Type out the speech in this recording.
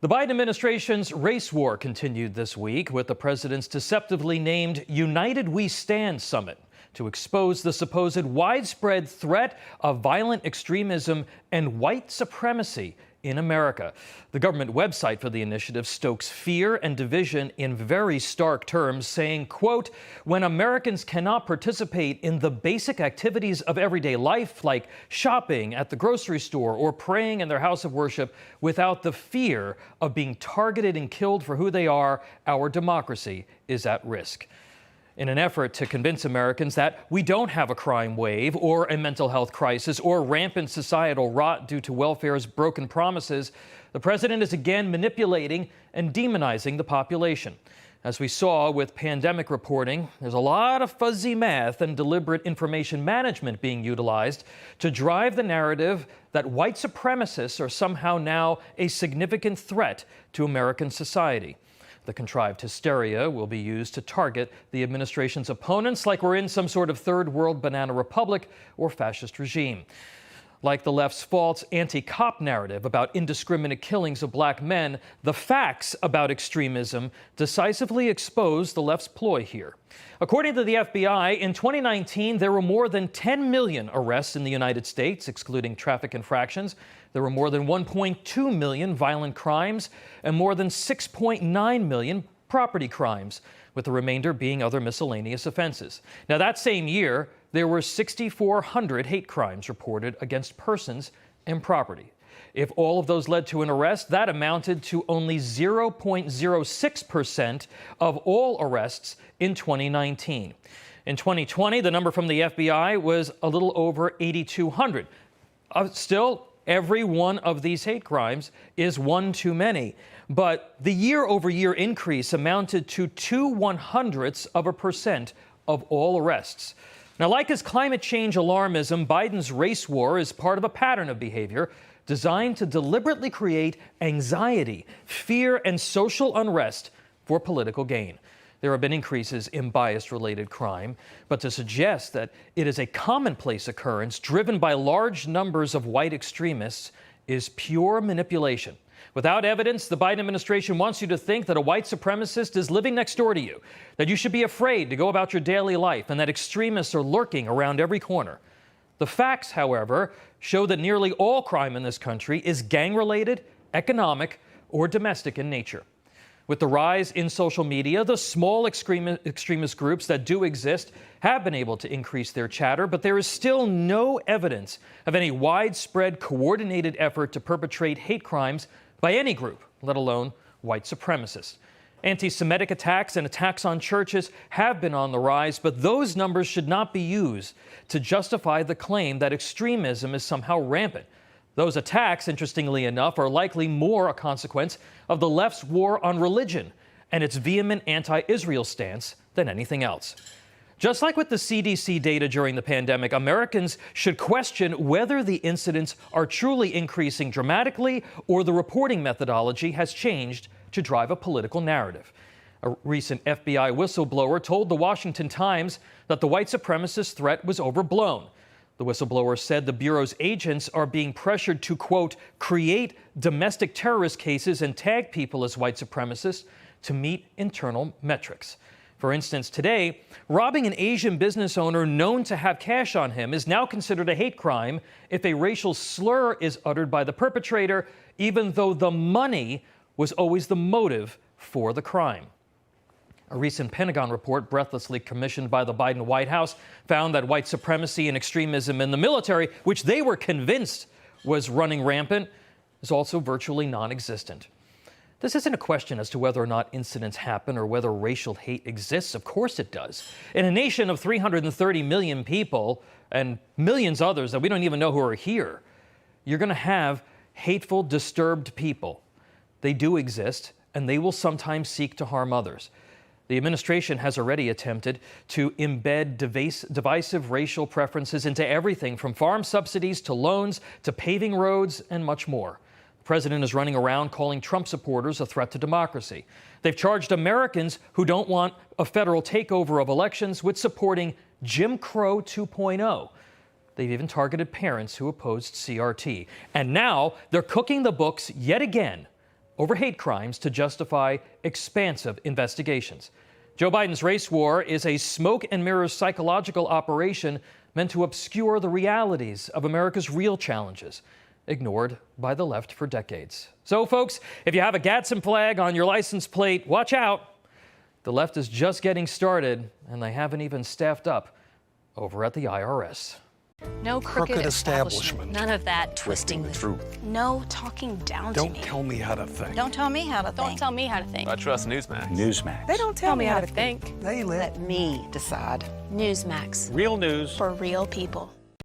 The Biden administration's race war continued this week with the president's deceptively named United We Stand summit to expose the supposed widespread threat of violent extremism and white supremacy in America. The government website for the initiative stokes fear and division in very stark terms, saying, quote, "When Americans cannot participate in the basic activities of everyday life, like shopping at the grocery store or praying in their house of worship, without the fear of being targeted and killed for who they are, our democracy is at risk." In an effort to convince Americans that we don't have a crime wave or a mental health crisis or rampant societal rot due to welfare's broken promises, the president is again manipulating and demonizing the population. As we saw with pandemic reporting, there's a lot of fuzzy math and deliberate information management being utilized to drive the narrative that white supremacists are somehow now a significant threat to American society. The contrived hysteria will be used to target the administration's opponents like we're in some sort of third world banana republic or fascist regime. Like the left's false anti-cop narrative about indiscriminate killings of black men, the facts about extremism decisively expose the left's ploy here. According to the FBI, in 2019, there were more than 10 million arrests in the United States, excluding traffic infractions. There were more than 1.2 million violent crimes and more than 6.9 million property crimes, with the remainder being other miscellaneous offenses. Now, that same year, there were 6,400 hate crimes reported against persons and property. If all of those led to an arrest, that amounted to only 0.06% of all arrests in 2019. In 2020, the number from the FBI was a little over 8,200. Still, every one of these hate crimes is one too many. But the year-over-year increase amounted to 0.02% of all arrests. Now, like his climate change alarmism, Biden's race war is part of a pattern of behavior designed to deliberately create anxiety, fear, and social unrest for political gain. There have been increases in bias-related crime, but to suggest that it is a commonplace occurrence driven by large numbers of white extremists is pure manipulation. Without evidence, the Biden administration wants you to think that a white supremacist is living next door to you, that you should be afraid to go about your daily life, and that extremists are lurking around every corner. The facts, however, show that nearly all crime in this country is gang-related, economic, or domestic in nature. With the rise in social media, the small extremist groups that do exist have been able to increase their chatter, but there is still no evidence of any widespread coordinated effort to perpetrate hate crimes by any group, let alone white supremacists. Anti-Semitic attacks and attacks on churches have been on the rise, but those numbers should not be used to justify the claim that extremism is somehow rampant. Those attacks, interestingly enough, are likely more a consequence of the left's war on religion and its vehement anti-Israel stance than anything else. Just like with the CDC data during the pandemic, Americans should question whether the incidents are truly increasing dramatically or the reporting methodology has changed to drive a political narrative. A recent FBI whistleblower told the Washington Times that the white supremacist threat was overblown. The whistleblower said the Bureau's agents are being pressured to, quote, create domestic terrorist cases and tag people as white supremacists to meet internal metrics. For instance, today, robbing an Asian business owner known to have cash on him is now considered a hate crime if a racial slur is uttered by the perpetrator, even though the money was always the motive for the crime. A recent Pentagon report breathlessly commissioned by the Biden White House found that white supremacy and extremism in the military, which they were convinced was running rampant, is also virtually non-existent. This isn't a question as to whether or not incidents happen or whether racial hate exists. Of course it does. In a nation of 330 million people and millions others that we don't even know who are here, you're going to have hateful, disturbed people. They do exist, and they will sometimes seek to harm others. The administration has already attempted to embed divisive racial preferences into everything from farm subsidies to loans to paving roads and much more. The president is running around calling Trump supporters a threat to democracy. They've charged Americans who don't want a federal takeover of elections with supporting Jim Crow 2.0. They've even targeted parents who opposed CRT. And now they're cooking the books yet again over hate crimes to justify expansive investigations. Joe Biden's race war is a smoke and mirrors psychological operation meant to obscure the realities of America's real challenges, ignored by the left for decades. So, folks, if you have a Gadsden flag on your license plate, watch out. The left is just getting started, and they haven't even staffed up over at the IRS. No crooked establishment. None of that twisting the truth. No talking down to me. Don't tell me how to think. Don't tell me how to think. Don't tell me how to think. I trust Newsmax. Newsmax. They don't tell me how to think. They let me decide. Newsmax. real news For real people.